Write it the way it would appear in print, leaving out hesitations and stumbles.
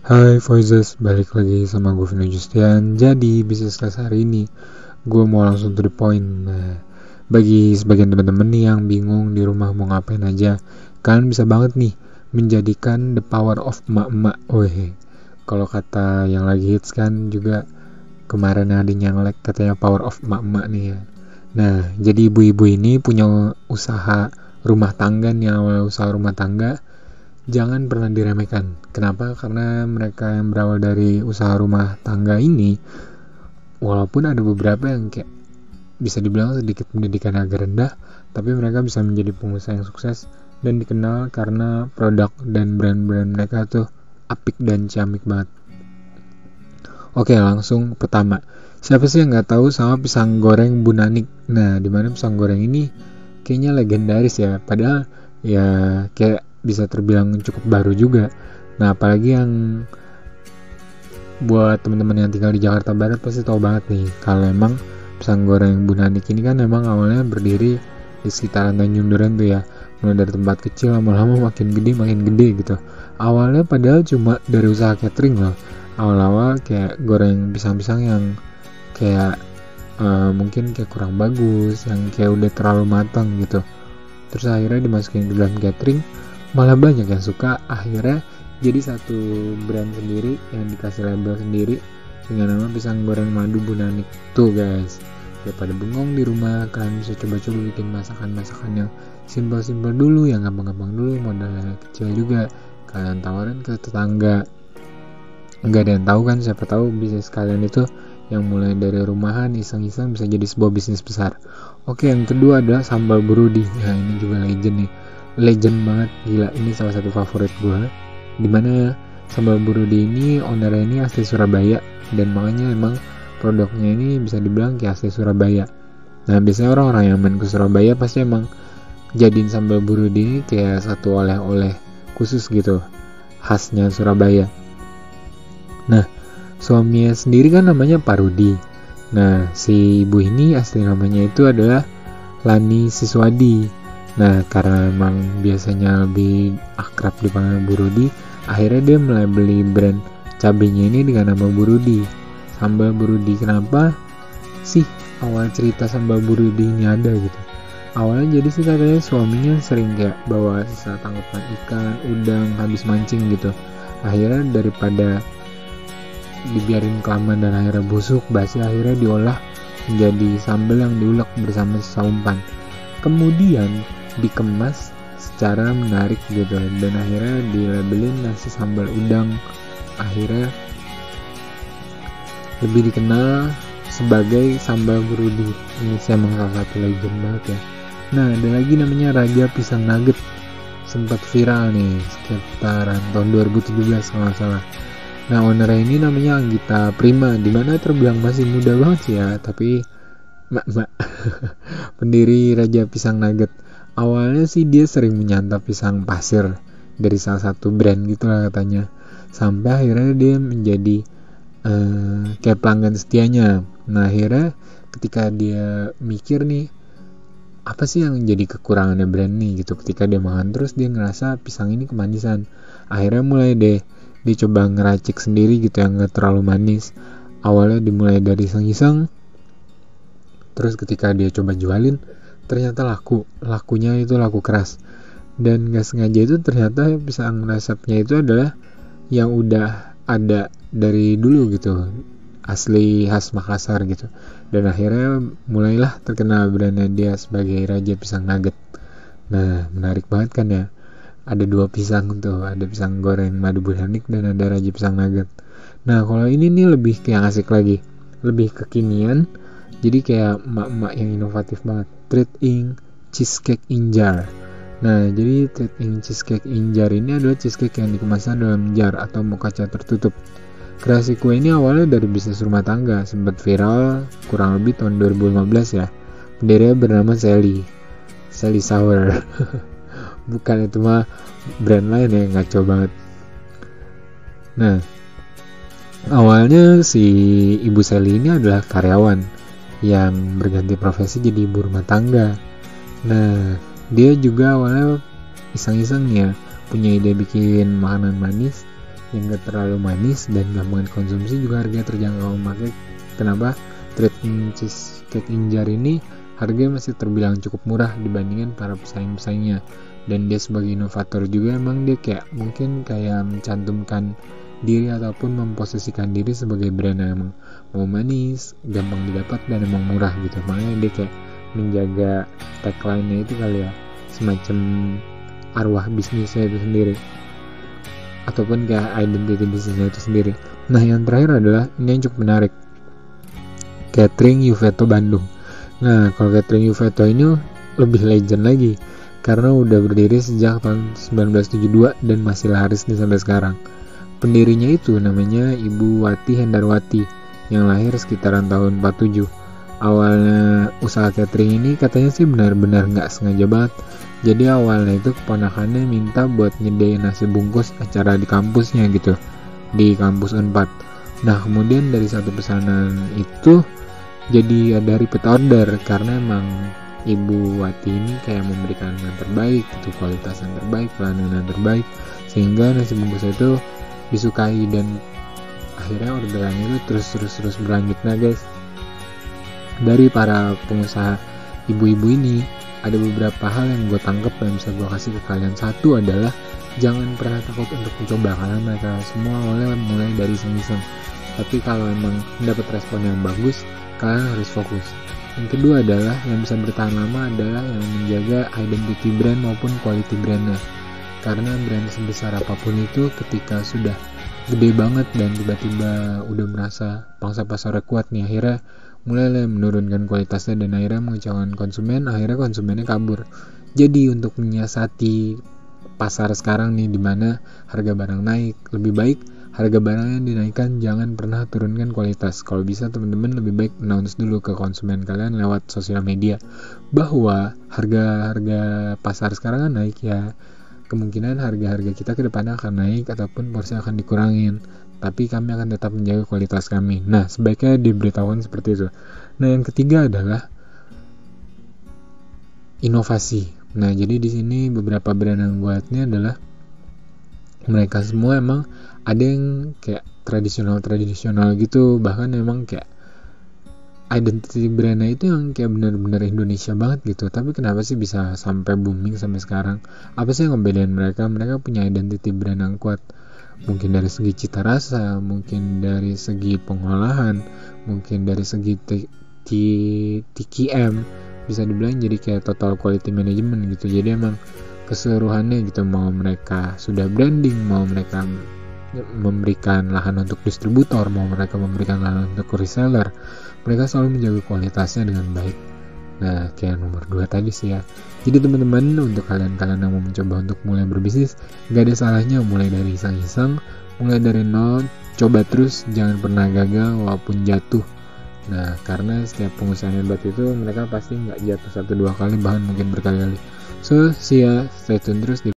Hai Voices, balik lagi sama gue Vino Justian. Jadi bisnis kelas hari ini gue mau langsung to the point. Nah, bagi sebagian teman-teman nih yang bingung di rumah mau ngapain aja, kalian bisa banget nih menjadikan the power of emak-emak. Kalau kata yang lagi hits kan juga kemarin ada yang like katanya power of emak-emak nih ya. Nah, jadi ibu-ibu ini punya usaha rumah tangga nih, awal usaha rumah tangga jangan pernah diremehkan. Kenapa? Karena mereka yang berawal dari usaha rumah tangga ini, walaupun ada beberapa yang kayak bisa dibilang sedikit pendidikan agak rendah, tapi mereka bisa menjadi pengusaha yang sukses dan dikenal karena produk dan brand-brand mereka tuh apik dan ciamik banget. Oke, langsung pertama. Siapa sih yang nggak tahu sama pisang goreng Bu Nanik? Nah, dimana pisang goreng ini kayaknya legendaris ya. Padahal ya kayak bisa terbilang cukup baru juga. Nah, apalagi yang buat teman-teman yang tinggal di Jakarta Barat pasti tahu banget nih kalau emang pisang goreng Bu Nanik ini kan emang awalnya berdiri di sekitaran Tanjung Duren tuh ya. Mulai dari tempat kecil lama-lama makin gede gitu. Awalnya padahal cuma dari usaha catering loh. Awal-awal kayak goreng pisang-pisang yang kayak mungkin kayak kurang bagus, yang kayak udah terlalu matang gitu. Terus akhirnya dimasukin ke dalam catering, malah banyak yang suka. Akhirnya jadi satu brand sendiri yang dikasih label sendiri dengan nama pisang goreng madu Bu Nanik. Tuh guys, daripada bengong di rumah, kalian bisa coba-coba bikin masakan-masakan yang simpel-simpel dulu, yang gampang-gampang dulu, modalnya kecil juga. Kalian tawarin ke tetangga, nggak ada yang tahu kan, siapa tahu bisnis kalian itu yang mulai dari rumahan iseng-iseng bisa jadi sebuah bisnis besar. Oke, yang kedua adalah sambal burudi. Nah, ini juga legend nih, legend banget, gila, ini salah satu favorit gue. Dimana sambal burudi ini ownernya ini asli Surabaya, dan makanya emang produknya ini bisa dibilang kayak asli Surabaya. Nah, biasanya orang-orang yang main ke Surabaya pasti emang jadiin sambal burudi ini kayak satu oleh-oleh khusus gitu, khasnya Surabaya. Nah, suaminya sendiri kan namanya Pak Rudi. Nah, si ibu ini asli namanya itu adalah Lani Siswadi. Nah, karena emang biasanya lebih akrab dipanggil Bu Rudi, akhirnya dia mulai beli brand cabenya ini dengan nama Bu Rudi. Sambal Bu Rudi, kenapa sih awal cerita sambal Bu Rudi ini ada gitu? Awalnya jadi sih katanya suaminya sering kayak bawa sisa tangkapan ikan, udang habis mancing gitu. Akhirnya daripada dibiarin kelamaan dan akhirnya busuk basi, akhirnya diolah menjadi sambal yang diulek bersama sisa umpan, kemudian dikemas secara menarik gitu, dan akhirnya dilabelin nasi sambal udang. Akhirnya lebih dikenal sebagai sambal burudi. Ini emang salah satu legend banget ya. Nah, ada lagi namanya Raja Pisang Nugget, sempat viral nih sekitaran tahun 2017 kalau nggak salah. Nah, ownernya ini namanya Anggita Prima, dimana terbilang masih muda banget sih ya, tapi mak pendiri Raja Pisang Nugget. Awalnya sih dia sering menyantap pisang pasir dari salah satu brand gitu lah katanya, sampai akhirnya dia menjadi kayak pelanggan setianya. Nah, akhirnya ketika dia mikir nih, apa sih yang jadi kekurangannya brand nih gitu, ketika dia makan terus dia ngerasa pisang ini kemanisan. Akhirnya mulai deh dia coba ngeracik sendiri gitu yang gak terlalu manis. Awalnya dimulai dari iseng-iseng, terus ketika dia coba jualin ternyata lakunya itu laku keras, dan gak sengaja itu ternyata pisang resepnya itu adalah yang udah ada dari dulu gitu, asli khas Makassar gitu. Dan akhirnya mulailah terkenal brandnya dia sebagai Raja Pisang Nugget. Nah, menarik banget kan ya, ada dua pisang tuh, ada pisang goreng madu Bu Nanik dan ada Raja Pisang Nugget. Nah, kalau ini nih lebih kayak asik lagi, lebih kekinian, jadi kayak emak-emak yang inovatif banget. Treat Ink Cheesecake in Jar. Nah, jadi Treat Ink Cheesecake in Jar ini adalah cheesecake yang dikemaskan dalam jar atau kaca tertutup. Kreasi kue ini awalnya dari bisnis rumah tangga, sempat viral kurang lebih tahun 2015 ya. Pendirinya bernama Sally Sour. Bukan, itu mah brand lain ya, ngaco banget. Nah, awalnya si Ibu Sally ini adalah karyawan yang berganti profesi jadi ibu rumah tangga. Nah, dia juga awalnya iseng-iseng ya punya ide bikin makanan manis yang gak terlalu manis dan gampang dikonsumsi, juga harganya terjangkau. Makanya kenapa treatment cheesecake Injar ini harganya masih terbilang cukup murah dibandingkan para pesaing-pesaingnya. Dan dia sebagai inovator juga emang dia kayak mungkin kayak mencantumkan diri ataupun memposisikan diri sebagai brand yang emang mau manis, gampang didapat dan emang murah gitu. Makanya dia kayak menjaga tagline-nya itu kali ya, semacam arwah bisnisnya itu sendiri ataupun kayak identity bisnisnya itu sendiri. Nah yang terakhir adalah ini yang cukup menarik, Catering Yuveto Bandung. Nah kalau Catering Yuveto ini lebih legend lagi karena udah berdiri sejak tahun 1972 dan masih laris nih sampai sekarang. Pendirinya itu namanya Ibu Wati Hendarwati yang lahir sekitaran tahun 47. Awalnya usaha catering ini katanya sih benar-benar nggak sengaja banget. Jadi awalnya itu keponakannya minta buat nyedain nasi bungkus acara di kampusnya gitu, di kampus Unpad. Nah kemudian dari satu pesanan itu jadi ada repeat order karena emang Ibu Wati ini kayak memberikan yang terbaik gitu, kualitas yang terbaik, pelayanan yang terbaik, sehingga nasi bungkus itu disukai dan akhirnya orderan itu terus berlanjut. Nah guys, dari para pengusaha ibu-ibu ini ada beberapa hal yang gue tangkap dan bisa gue kasih ke kalian. Satu adalah jangan pernah takut untuk mencoba karena mereka semua awalnya mulai dari iseng-iseng, tapi kalau emang mendapat respon yang bagus kalian harus fokus. Yang kedua adalah yang bisa bertahan lama adalah yang menjaga identity brand maupun quality brandnya, karena brand sebesar apapun itu ketika sudah gede banget dan tiba-tiba udah merasa pangsa pasarnya kuat nih, akhirnya mulai menurunkan kualitasnya dan akhirnya mengecewakan konsumen, akhirnya konsumennya kabur. Jadi untuk menyiasati pasar sekarang nih dimana harga barang naik, lebih baik harga barangnya dinaikkan, jangan pernah turunkan kualitas. Kalau bisa teman-teman lebih baik announce dulu ke konsumen kalian lewat sosial media bahwa harga pasar sekarang kan naik ya, kemungkinan harga-harga kita ke depannya akan naik ataupun porsi akan dikurangin, tapi kami akan tetap menjaga kualitas kami. Nah sebaiknya diberitahukan seperti itu. Nah yang ketiga adalah inovasi. Nah jadi di sini beberapa brand yang gue lihat ini adalah mereka semua emang ada yang kayak tradisional gitu, bahkan emang kayak identity brandnya itu yang kayak benar-benar Indonesia banget gitu. Tapi kenapa sih bisa sampai booming sampai sekarang? Apa sih yang ngebedain mereka? Mereka punya identity brand yang kuat, mungkin dari segi cita rasa, mungkin dari segi pengolahan, mungkin dari segi TQM, bisa dibilang jadi kayak total quality management gitu. Jadi emang keseluruhannya gitu, mau mereka sudah branding, mau mereka memberikan lahan untuk distributor, mau mereka memberikan lahan untuk reseller, mereka selalu menjaga kualitasnya dengan baik. Nah kayak nomor 2 tadi sih ya. Jadi teman-teman, untuk kalian yang mau mencoba untuk mulai berbisnis, gak ada salahnya mulai dari iseng-iseng, mulai dari nol, coba terus, jangan pernah gagal walaupun jatuh. Nah karena setiap pengusaha hebat itu mereka pasti gak jatuh 1-2 kali, bahkan mungkin berkali-kali. So see ya, stay tune terus di